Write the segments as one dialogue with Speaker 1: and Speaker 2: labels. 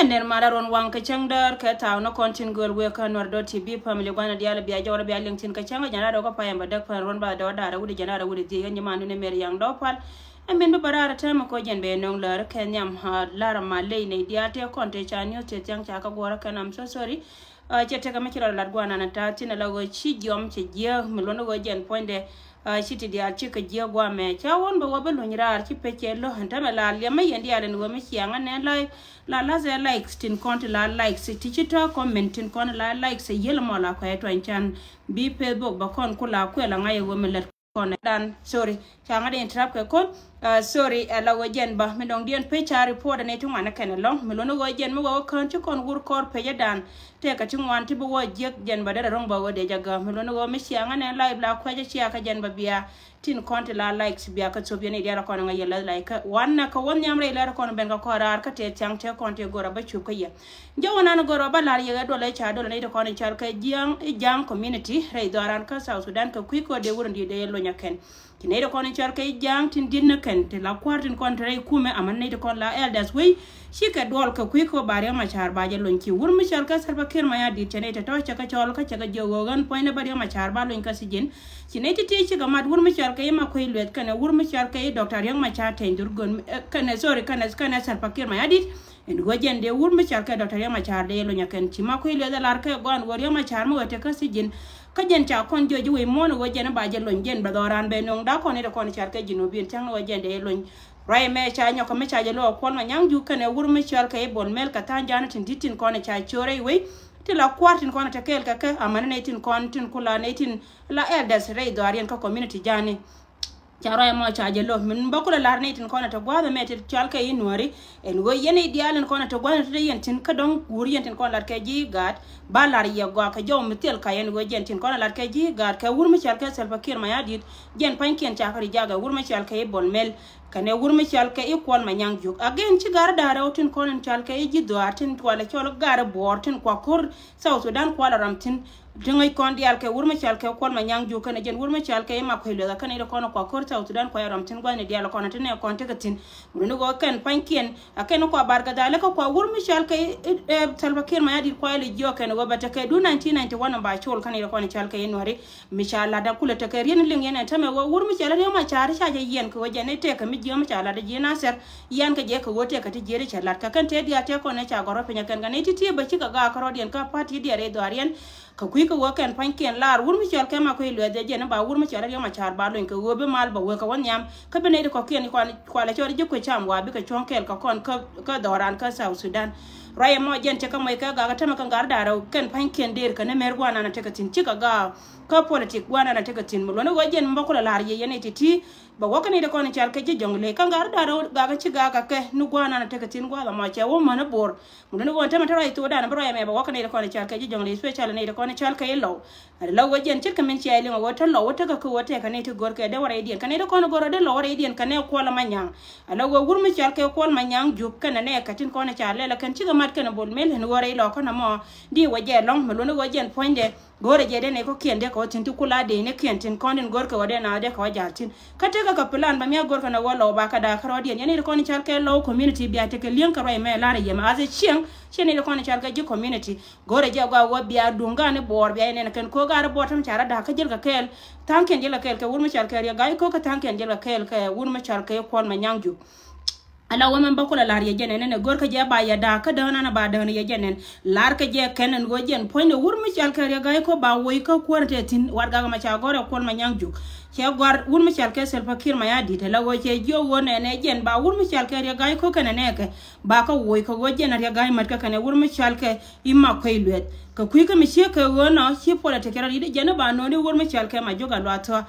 Speaker 1: ner mararon wang ka changdar ka taw no kontin gol we ka nordo tv family gwana diala biya jawra biya lingtin ka changa jana do ko payamba dak pan ron ba do dara wudi jana da wudi je nyama ne mer yang do pal amen be barara tama ko jen be non lar ka nyam ha lara malay ne diate konte chanyo te chang cha ka gora kanam so sorry chete ka makira lar gwana na ta tina lago chi jom che je melono go jen poinde chiti dia chika je gwa me cha won ba wabelo nyira chi peke lo hanta la le ma yendi ala no me chianga ne la ze likes tin konti la likes tichita commenting kon la likes yel mo la ko eto enchan bi facebook ba kon kula ko la ngaye wo me let kon dan sorry changa de trap ko kon sorry la wajen ba me dong dien pe cha report ne tu mana ken long me lono wajen mo wo kon ci kon gur kor pe dan te ka ci ngwan ti bo wo jek jen ba da rong ba wo de jaga me lono wo me chianga ne live la ko ja chia ka jen ba biya tin konti la likes biya ka so biene dia ko nga yela like wanna ka won nyamre la ko ben ka ko rar ka te chang te konti gora ba chu ka ye jawana no gora ba la ye do le cha do ne ko ne char ka jang community re doran ka South Sudan ka kuiko de wurundi de yelo nyaken kine de ko ne char ka jang tin din ken te la kwartin kontre kume aman ne de ko la elders we shi ka dol ka kuiko bare ma char ba je lonki wur mi char ka sarba kir ma ya di tene te to cha ka chol ka cha ga jogogan poine bare ma char ba lon ka sijin kine te ti chi ga mat wur mi char ka ma ko ilet kana wur mi char ka doctor yang ma cha te durgon kana sorry kana sarba kir ma ya di en gojen de wur mi char ka doctor yang ma char de lo nyaken chi ma ko ilet da lar ka gon wor yang ma char mo te ka sijin ka jen cha kon joju we mon gojen ba je lon jen ba doran be non da ko ne de ko char ka jinu bin chang gojen de lon rai me cha nyo ko me cha je lo ko ma nyang ju kana wur mi char ka bon mel ka tan jana tin ditin ko ne cha chore we ti la kwartin ko na ta kel ka amana ne tin kon tin kula ne tin la elders rei do arien ka community jani charo mo chaje lo min bakula larne tin kona to gwada meter chalka inwari en go yene dialen kona to gwada to yen tin ka don guri yen tin kona larke ji gat balar ye go ka jom mitel ka yen go yen tin kona larke ji gat ka wurmi chalka selfa kir ma yadit jen panken chakari jaga wurmi chalka e bolmel kane wurmi chalka e kwal manyang juk again ci gar dara tin kona chalka e ji do atin twala cholo gar bor tin kwa kor South Sudan kwala ramtin dingai kon dial ke wurma chal ke kon ma nyang ju kana jen wurma chal ke ma ko le kana ida kono ko korta utudan ko yaram tin gwane dial kono tin e kon te gatin mun go kan pankien aken ko barga dale ko wurma chal ke salva kir ma yadi ko le jo kana go bata ke du 1991 ba chol kana ida kono chal ke enwari mishala da kula te ke yen ling yen tame wurma chal ne ma char cha je yen ko jene te ka mi jo ma chala da je na ser yen ka je ko wote ka ti jere chalat ka kan te dia te ko ne cha goro penya kan ga ne ti ba chi ka ga karo dien ka pati dia re do arien ka kuiko woken panken lar wurmi chol ke ma ko ile de jena ba wurmi chol ya ma char ba lo ke wobe mal ba wo ka wonyam ka bene de ko ken ko la chori je ko cham wa bi ka chonkel ka kon ka doran ka South Sudan raya mo jen te ka mai ka ga ta ma kan gar daro ken panken der ka ne mer gwana na te ka tin chika ga ka politik gwana na te ka tin mo no jen mbo ko lar ye yene titi ba wakani de ko ne chal ke je jongle kan gar daro ga ga chiga ga ke nu gwana na te ka tin gwa ma che wo mana bor mo no go ta ma tara to da na bro ya me ba wakani de ko ne chal ke je jongle special ne de ko ne chal ke lo lo wajen chika men chi ai ngo wata lo wata ka ko wata ka ne to gor ke de wara idien ka ne de ko no goro de lo wara idien ka ne ko la manyang alo go wurmi chal ke ko manyang juk kana ne ka tin ko ne chal le kan chiga mat kana bol mel no wara ilo ko na mo di waje long mo no wajen poinde gore je de ne ko kende ko tin tukula de ne kentin konin gor ko wade na de ko jartin ka te ka plan ba mi gor ko na wolo ba ka da karo de ne ko ni chal ke lo community bi ate ke lien ka ro me la re yema aze chieng chene ko ni chal ke ji community gore je go wo bi adunga ne bor bi ne ken ko gar botam chara da ka jil ka kel tanken jil ka kel ke wurma chal ke ya ga ko ka tanken jil ka kel ke wurma chal ke ko ma nyangju ala women bakula lar ye jenen ne gor ka je ba ya da ka da na ba da ne ye jenen lar ka je kenen go jen point wurmi chal ke ya ga ko ba woy ka ko te tin warga ma cha gore ko ma nyangju che gor wurmi chal ke selfa kir ma ya di te la wo che jo wone ne jen ba wurmi chal ke ya ga ko kana ne ke ba ka woy ka go jen ya ga mat ka kana wurmi chal ke imma ko ilwet ka kuy ka mi che ke wona che pola te kera ide jen ba no ne wurmi chal ke ma joga lwato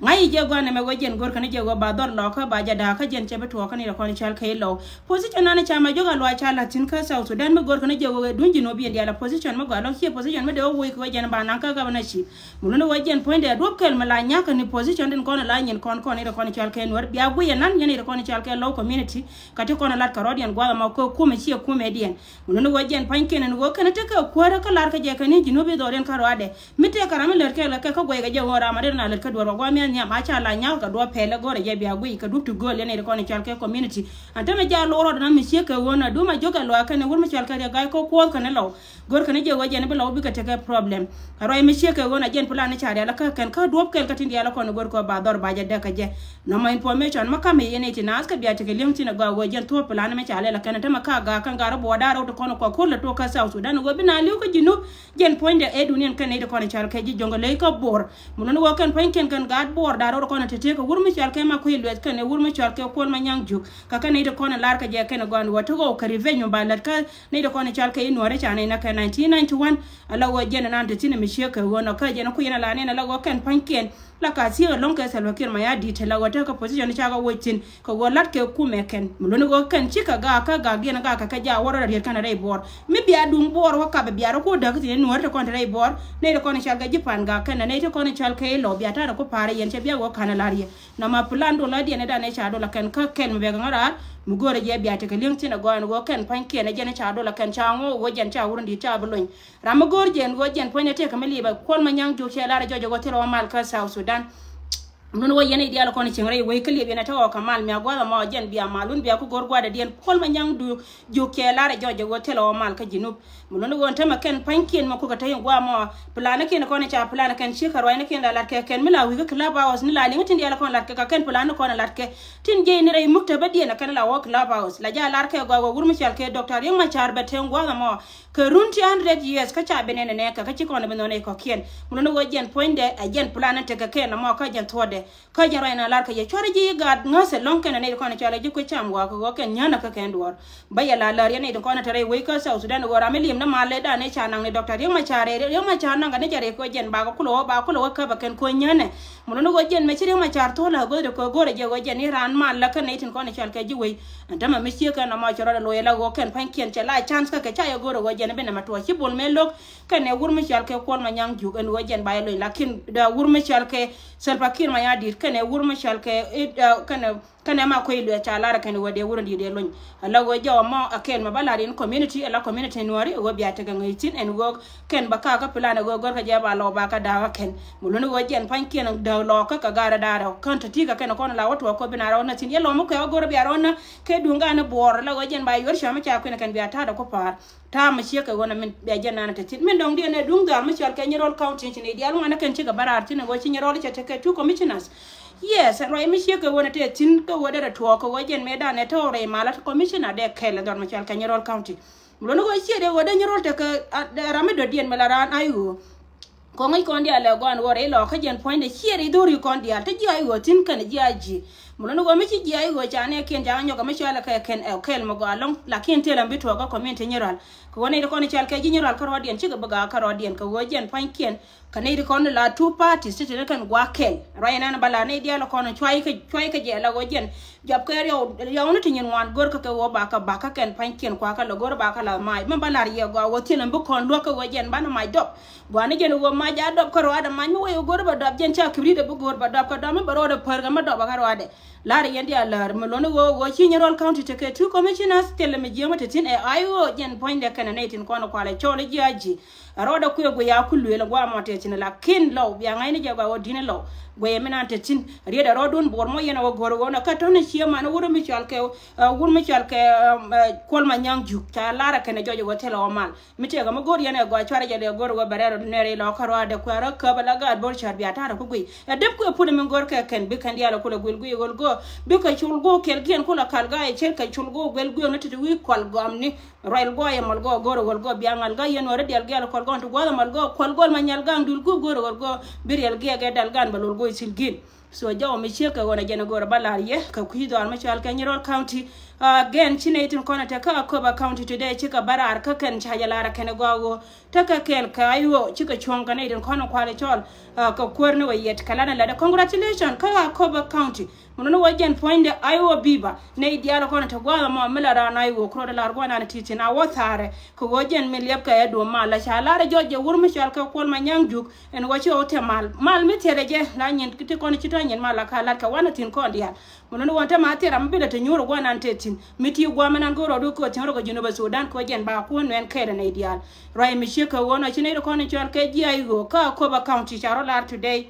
Speaker 1: ngai je gwana me gojen gor kana je go ba dor lo ka ba ja da ka jen che beto ka ni ko ni chal kai lo position na cha ma joga lo cha la tin ka South Sudan me gor kana je go dunji no bi ndia la position me go lo ki position me de wo ko jen ba nan ka ga na chi mun no gojen point de do kel me la nya ka ni position den ko na la nyen kon ni ko ni chal kai nor bi agu ye nan ni ko ni chal kai lo community ka te ko na lat ka rodian gwa ma ko ku me chi ku me dien mun no gojen point ken no go kana te ka ko ra ka lar ka je ka ni jino be do den ka ro ade mi te ka ra me ler ke la ka go ga je wora ma de na ler ka do ro gwa nya nya ma cha la nya ka do pele gore je bia gui ka duk to go le ne ko ne chalke community anta me ja loro na mi che ka wona du ma joga lo ka ne wur ma chalke ga ko ko ka ne lo gor ka ne je waje ne lo bi ka take problem roi mi che ka wona jen plan ne cha la ka kan ka do kel ka tin ya la ko ne gor ko ba dor ba je de ka je no ma information ma ka me yene ti na ska bia take lim tin ga waje to plan me cha la ka ne ta ma ka ga kan ga ro da ro to ko ko la to ka South Sudan go bi na liu ka jinu jen point de edunian kan ne de ko ne chalke ji jonga le ka bor munon wo kan point kan ga bor da ro ko ne te ka wur mi chalke ma ko ilwet kan ne wur mi chalke ko ma nyang juk ka kan ne de ko ne lar ka je kan go an wo to go ka revenue ba lar ka ne de ko ne chalke in wore cha ne na ka 1991 ala wo jen na de tin mi sheka wo no ka je na ku yana la ne na la go kan point la ka si long ka salwa kir ma ya di te la go ta ka position cha ga wotin ko go lat ke ku me ken munon go kan chika ga ka ga ge na ga ka ja woro da kan re bor mi biya dum bor wa ka be biya ko da tin no ta kon re bor ne de ko ne chalga jipan ga kan ne te ko ne chalke lo biya ta ko pare yen che biya go kan la ri na ma plan do la di ne da ne cha do la kan ka ken me ga ngara mu gore je biya te ka ling tin go an go kan pan ke ne je ne cha do la kan cha ngo go jen cha wurin di cha bulun ram gor jen go jen pon ne te ka me liba kon ma nyang jo che la ra jo go te ro mal ka South Sudan non wo yene diala ko ni chingre wo kali be na taw kamal mi agwa ma jen biya malun biya ko gor gwada dien kol ma nyang du jo ke la ra jo go telo mal ka jinub non wo ntama ken pankien ma ko ka tayin gwa ma plana ken ko ne cha plana ken shikar wa ne ken la ke ken mila wi ka club house ni la ni tin diala ko la ke ka ken plana ko na la ke tin je ni ray mukta ba dien kan la wo club house la ja la ke go gur mi chal ke doctor yang ma char ba ten gwa ma ke runti 100 years ka cha benene ne ka ci ko ne benone ko ken non wo jen point de a jen plana te ka ken ma ka jen tode ka jara ina lar ka ye chore ji ga ngase lon ken ne ko ne chale ji ko cham wa ko ken nyana ka ken dor ba ya la lar ne ko na tare we ka South Sudan go ra melim na male da ne cha nang ne doctor yang ma chare yang ma cha nang ne jare ko jen ba ko lo ka ba ken ko nyane mun no go jen me chire ma char to la go de ko go re je go jen ran ma la ka ne tin ko ne chal ka ji we ndama me chi ka na ma chora lo ye la go ken pan ken cha la chance ka cha ya go ro go jen be na ma to chi bol me lok ka ne wur me chal ke ko ma nyang ju en go jen ba lo lakin da wur me chal ke selpa kir ma ya dir kane wur ma shalke kana ma ko ilu cha lara kan wode wuro di de lon ala go jaw ma aken ma balarin community ala community nori go biya ta gan yitin en go ken baka ka plan go gor ka jaba lo baka da ken mulun go jen pan ken da lo ka gara da kan ta tiga ken ko la wato ko bina rawna tin yelo mo ko go biya rona ke dunga na bor la go jen ba yor shama cha ko kan biya ta da ko par ta ma shi ka gona min biya jen na ta tin min dong de ne dunga ma shal kan yero county tin di al ngana kan ci ga barar tin go ci yero cha ta two commissioners yes roi mi sheke wona te tin ko wada da to ko wajen me da ne tore mala commissioner de kele don ma chal Kanyarol county mulo go shede wada nyarol te ka rame do dien melaran ayu ko ngai kon dia le gon wore lo ka jen point de shede do ri kon dia te ji ayu tin kan ji aji mulo go mi ji ayu go chane ken ja nyoga ma chala ka ken kel mo go along lakin te lambi to ga community nyaral ko wona de kon chal ka ji nyaral ka rodien ci ga baga ka rodien ka wajen point ken kanai kon la two parties te kan gwa kel rayna na bala ne dia la kon chwai ka je la gojen jab ka ya onu tin wan gor ka wo ba ka ken panken kwa ka la gor ba ka la mai man bala ye gwa wo tin bu kon lo ka gojen bana mai dop gwa ne je wo ma ja dop ka ro ada mai mo wo gor ba dop jen cha kibri de bu gor ba dop ka do ma baro de par ga ma dop ka ro ade la re yendi ala mo lo ne wo Kanyarol county te ke two commissioners tele me je mata tin e ayo jen point de kan ne tin kono kwale chole jiaji aroda kuyo go ya kullu ele gwa mate tin la kin law biya ngai ne jaga wo dine law go yemina te tin rieda rodun bor mo yena wo goro go na katone chiema na wuro mi chalke kol ma nyang juk ta lara kene jojo go telo mal mite ga mo gor yena go chware jade goro go barero nere lo karo de ko ra ka bala ga bor char biya ta ko gui deb ko pude min gor ka ken bi kan diala ko le gul gui go bi ko chul go kel gen ko la kal ga e cher ka chul go gel gui no tete wi kol go amni royal go e mal go goro go biya ngal ga yen wore dial gel ko gon to go mal go kol gol ma nyal gang dul go goro go biriel ge dal gan balol go silgin so jaw mi cheka wona jena goro balariye ka kuido al ma chal Kanyarol county again chinaitin kona ta ka Koba county today chika barar ka kan chajalara kene gogo taka kel kayo chika chonga ne din kona kwale chol ka kwerne wayet kalana la congratulations ka Koba county muno wajen point ayo biba ne diala kona ta gwa ma melara na ayo kro da largo na titin a wothare ko wajen milyap ka edo mala chalara joje wurmi chal ka kol ma nyangjuk en wachi ote mal mitere je la nyen kiti kona chitanyen mala kala ka wana tin kon dia muno wonta ma tera mbila te nyuro gwa na tetin miti gwa manan goro do ko tin ro go Junuba Sudan ko jen ba ko nen kede ne dial rai mi sheka wono chine ko ne chal ke ji ayo ka Koba county charolar today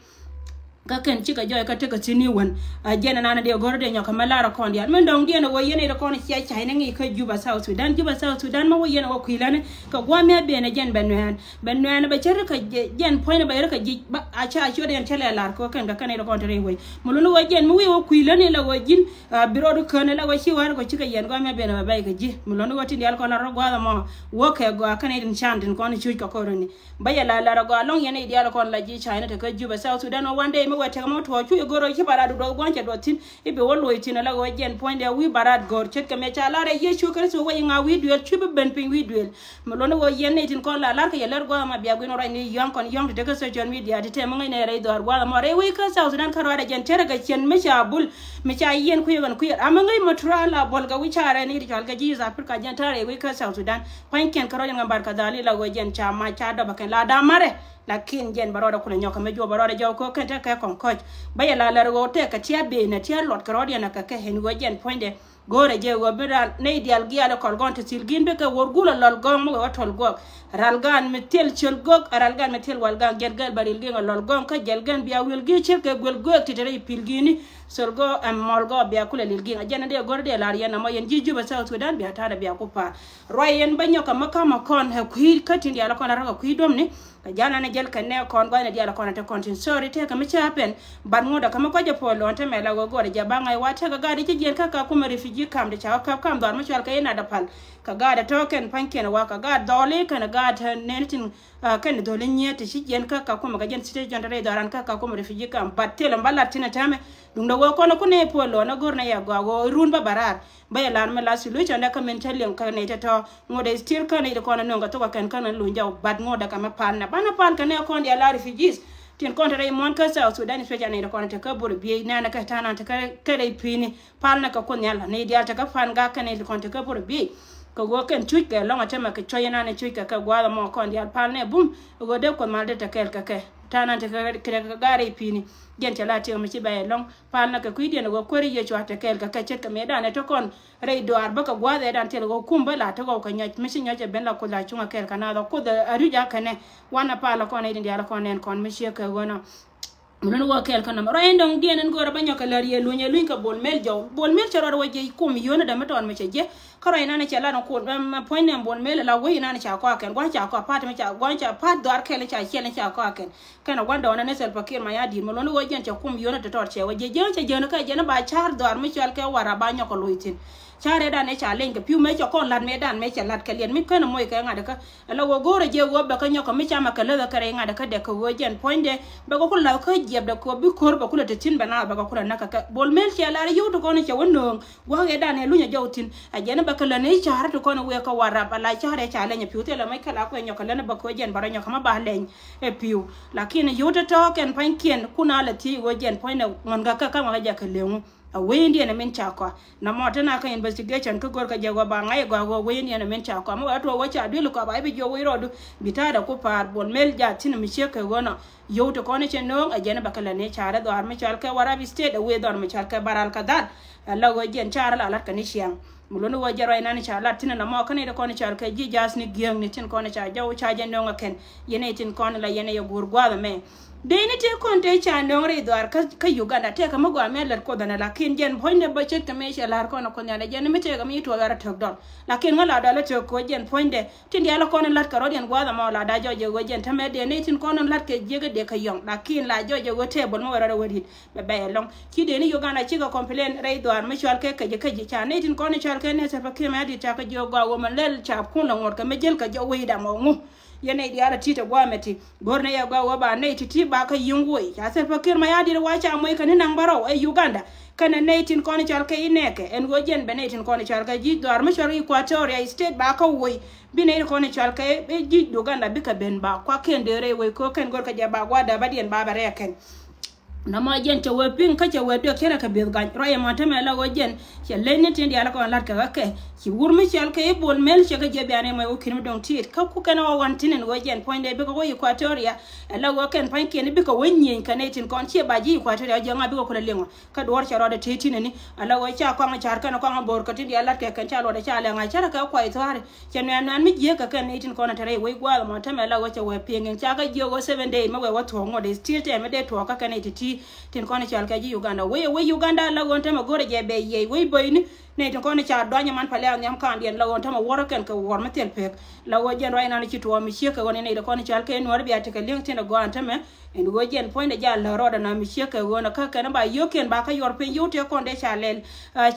Speaker 1: ka ken chika joy ka te ka tini wan jena nana de gorde nyoka malara kondi an men dong dia no wo yene de kono chia chai ngi ka Juba South Sudan ma wo yene wo kuilane ka gwa me be ne jen benwen ba cher ka jen point ba ka ji a cha cho de chele lar ko ken ka ne de kontre we mulunu wo jen mu wo kuilane la wo jin biro do kone la wo chi war ko chika yen gwa me be ne ba ka ji mulunu wo tindi al ko la ro gwa mo wo ke gwa ka ne din chantin kono chu ka ko ni ba ya la gwa long yene dia ko la ji China te ka Juba South Sudan one day wete mo to chu goro ki baradu do gonche do tin ibe wollo itina la go jen point ya wi barad gor chet ka me cha la re ye chu kare so way nga wi duel chu be ben pin wi duel mo lo no go yen ne tin ko la ka ye ler go ma biya go no ra ni yon kon yon de ka social media de te mo ne re do wala mo re wi ka South Sudan karo ra jen tere ga chen me cha bul me cha yen ku yon ku am ngai mo tra la bol ga wi cha re ni ri ka ji za Africa jen tare wi ka South Sudan point ken karo jen bar ka dali la go jen cha ma cha do ba ken la da mare lakin jen baroda kuna nyoka mejo baroda jaw ko kenta ka kon coach baya la ro te ka tia be na tia lot karodia na ka ka hen go jen poinde gore je go bira ne dial gi ala kol gonte silgin be ka worgula lol gong mo watol go ralgan metel chol gog ralgan metel walgan gergal baril gi lol gong ka jelgan biya wil gi cher ka gol go titere pilgini sorgo am molgo biya kula lil gi ajana de gorde la yana mo yen Juba South Sudan biya tada biya ko pa royen banyo ka makama kon ha ku katindi ala kon ra ku dom ni jana na jel kan ne kon gwana dia la kon ta kontin sorry te ka mi chapen ban ngoda kama ko je polo on te mela go gore je banga wata ga gadi je ka kuma refugee camp de cha ka kam dar ma chal ka ina da pal ka gada token panken wa ka gada dole kan gada netin kan dole nyete shi jen ka kuma ga jen site jon re daran ka kuma refugee camp batel mbala tina tame dum do go kono kune polo na gorna ya go run ba barar bay lan ma la silu chanda ka men talen ka ne to ngode stir ka ne ko na nga to ka kan lu njaw bad ngoda ka ma pan na bana pan ka ne ko ndi ala refugees tin kontra re mon ka South Sudan special ne ko ta ka bur bi na na ka tana ta ka re pini pan na ka ko nyala ne dia ta ka fan ga ka ne ko ta ka bur bi ko go ken chuit ka longa tema ka choyena ne chuit ka gwa mo ko ndi al pan ne bum go de ko mal de ta kel ka ke tana ta ka gare pini gen chala te mi ci bay long pan na ka kuidi na go kori ye chwa ta kel ka chet ka me dane to kon re do arba ka gwa de dan tel go kumba la to go ka nyach mi nya je ben la ko la chunga kel kana do ko da ari ja kane wana pa la ko ne ndi ala ko nen kon mi she ka go na mun go kel kana ro endong dienen go ra banyo ka la ye lunya luin ka bol mel jaw bol mel charo wa je kum yona da meton me je karo ina ne chala no ko point ne bol mel la wo ina ne cha ko ken gwa cha ko pat me cha gwa cha pat do ar kel cha chele cha ko ken kana gwanda wana ne sel pakir ma ya di mo lo go jen cha kum yona to tor che wa je je no ka je na ba char do ar me chal ke wara ba nyo ko luitin chare da ne cha lenga piu me cho kon lat me dan me cha lat ka lien mi kana moy ka ngada ka la wo gore je wo ba ka nyo ko mi cha ma ka le ka re ngada ka de ko wo jen point de ba ko la ko je da ko bi kor ba kula te tin bana ba ko na ka bol mel cha la yu to ko ne cha wono wa ge da ne lu nya jawtin a je na ba ka la ne cha to ko no we ka wara ba la cha re cha le nya piu te la mai ka la ko nyo ka le na ba ko jen bara nyo ka ma ba len e piu lakini yu to ken pan kien kuna la ti wo jen point ne ngon ga ka ma ja ka le wendi na men chakwa na mota na ka investigation ka gor ka jago ba ngai go wendi na men chakwa mo ato wacha dulu ka ba bi jo wirodu bitada ko par bol mel ja tin mi sheka gona yo to kone chen no ajena bakala ne chara do arme chal ka warabi state we do arme chal ka baral ka dad la go jen chara la ka ni shiang mulono wa jaro ina ni chala tin na mo kane da kone chal ka ji jas ni giang ni tin kone cha jaw cha jen no ken yene tin kone la yene yo gurgwa me deni te konte cha ndongre doar ka Uganda te ka magwa meler ko dana lakin jen poinde budget ka me shelar ko na ko nyane jen me te ga mi to gara tok don lakin ngala dala te ko jen poinde tindi ala ko na lat ka rodian gwa da ma la da joje go jen tame de ne tin ko na lat ke jege de ka yong lakin la joje go te bol mo wara wadi be be long ki deni Uganda chi ga complain re doar me shwal ke je cha ne tin ko ne chal ke ne se fa ke ma di ta ka jo gwa wo man lel cha kun la ngor ka me jel ka jo wi da mo ngu yene di ara tita gwameti gorne ya gwa ba ne titi ba ka yungoi ya se fakir ma yadi wacha moy kan nan baro ay Uganda kana netin kono chalka ineke en go jen benetin kono chalka ji do arma shari Equatoria state ba ka woy bine kono chalka be ji Uganda bika ben ba kwa kendere we ko ken gor ka jaba gwada badien ba bare ken na ma jen to we pin ka che we do kera ka bil gan roye ma tame la go jen che lenne tin dia la ko lat ka ke ki wurmi chal ka e bol mel che ka je biane mai o kin don tit ka ku kana o wan tinen go jen point de be ko Equatoria la go ken point ken be ko wenyen kana tin kon che ba ji Equatoria je nga be ko le lengo ka do cha ro de titin ni ala go cha ko ma char kana ko ma bor ka tin dia lat ka kan cha lo de cha le nga cha ka ko ai tare che nan mi je ka kan tin kon tare we gwa ma tame la go che we pingen cha ka je go 7 day ma we wa to ngo de still te me de to ka kan ti ji tin kono chal ka ji Uganda we Uganda la gon tama gore je be ye we boy ni ne tin kono cha donya man pale nyam kan dien la gon tama woro ken ka wor matel pek la wo jen rayna ni chito mi sheka gon ne da kono chal ka en war bi ataka link tin go antame en go jen point ja la roda na mi sheka gon ka kana ba yoken ba ka yor pen yote konde cha lel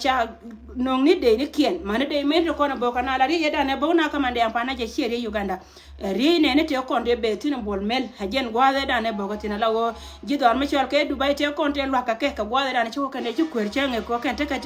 Speaker 1: cha nong ni de ni kien man de me to kono bo kana la ri yeda ne bo na kamande ampana je shiri Uganda ri ne te konde be tin bol mel hajen gwa da ne bo tin la wo jidor mi chal ka Dubai te konte lwa ka ke ka gwa da ne chu ka ne chu kwer chenge ko ken te ka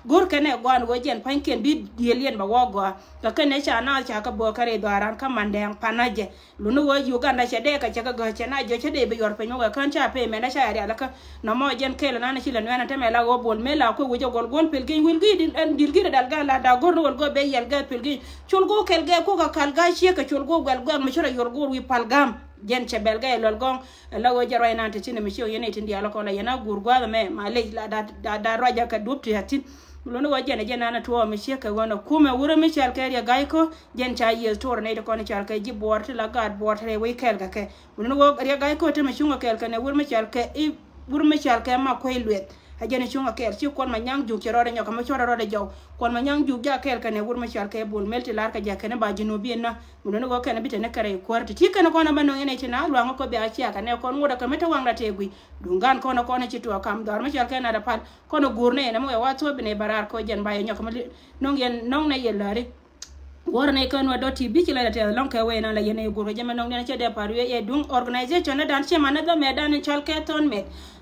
Speaker 1: gor ka ne gwan go jen pan ken bi dielien ba wo go ka ne cha na cha ka bo kare doaran kamande ampanaje lunu wo Uganda che de ka cha ka go che na jo che de be yor pe mo kan cha pe me na cha ya la ka no mo jen ke la na chi la na te me la go bol mel la ko wo jo gol gol pel gen wil gi dil gi dal ga la da gor no go be yel ga pel gi chul go kel ga ko ka kal ga che ka chul go gal go mi chura yor go wi palgam jen che belga lol gong la wo jaro ina te tin mi show yene tin dia la ko la yana gur gwa me ma le la da roja ka dupti hatin lono wa jene na to mi sheka wona kuma wuro mi chal ka ya gaiko jen cha ye tor ne ko ne chal ka ji bort la gad bort re we kel ka ke lono wo ya gaiko te mi shunga kel ka ne wuro mi chal ka i wuro mi chal ka ma ko ilwet ajene chunga kel ci kon ma nyang ju ci rode ñoko ma chora rode jaw kon ma nyang ju ja kel ka ne wuro mi chal ka bol melti lar ka ja ka ne ba jino bi na lono go ka ne bitene kare korti ti ka ne ko na bano ene ci na lo ngo ko be a ci aka ne kon ngoda ka meta wangla tegui dungan kono kono ci to kam dar ma chal ka na da pal kono gurne ne mo wa to bine barar ko jen baye ñoko ma non yen non na yellari warne kan wa doti bi ci la te lon ka we na la yene guro jema non ne ci de par ye dung organisation na dan ci man da me dan chal ka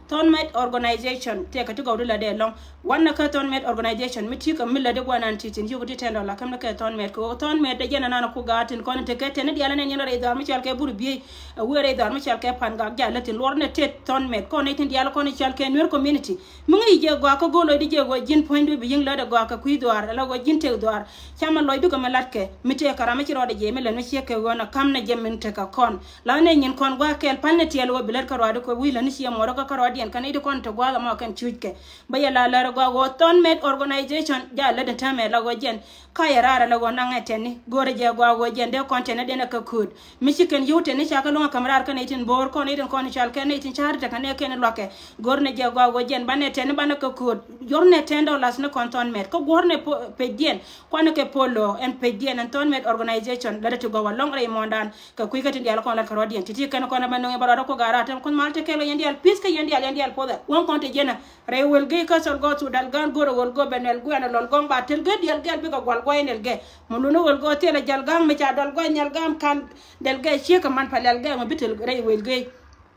Speaker 1: ton met organization te ka to gawdu la de long wanna ka ton met organization mi tika milla de gwanan titin yugo ti tendo la kam na ka ton met ko ton met de jena na ko gatin kon te ka te ne diala ne nyina re dar mi chal ka buru bi were dar mi chal ka pan ga ja latin lorne te ton met ko ne tin diala ko ne chal ka nur community mu ngi je gwa ko golo di je go jin point bi ying la de gwa ka ku doar la go jin te doar chama loy du ko malatke mi te karama ci rode je mi len mi cheke wona kam na jemin te ka kon la ne nyin kon gwa kel pan ne tiel wo bilet ka rode ko wi la ni ci mo ro ka rode en kan ide kon to gwa ma kan chujke baya la gwa go ton met organization ja la de tame la go jen ka yarara la go nangeteni gore je gwa go jen de kontene de na ka kud mi chiken yute ni chaka lo kamrar kan itin bor kon itin kon chal kan itin charta kan e ken loke gorne je gwa go jen bane ten bana ka kud yorne tendo las na kon ton met ko gorne pedien kon ke polo en pedien en ton met organization la de go wa long re mondan ka kuikati dial kon la ka rodien titi kan kon bano e baro ko garata kon malte ke lo yendi al piske yendi al poda won konte jena re wel ge ka sol go to dal gan goro wol go benel go na lol gom batel ge dial gel bi ko gol go enel ge muluno wol go tele jal gang me cha dal go nyal gam kan del ge che ka man palal ge ma bitel re wel ge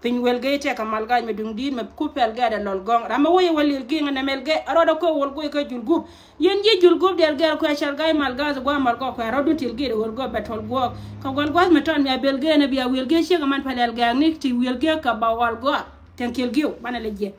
Speaker 1: pin wel ge te ka mal ga me dung din me kupel ge da lol gong rama woy wel ge ngana mel ge aroda ko wol go ka julgub yen je julgub del ge ko chal ga mal ga go mal go ko arodu til ge wol go betol go ka gol go me ton me bel ge na biya wel ge che ka man palal ge ni ti wel ge ka ba wal go ten kel giu bana le je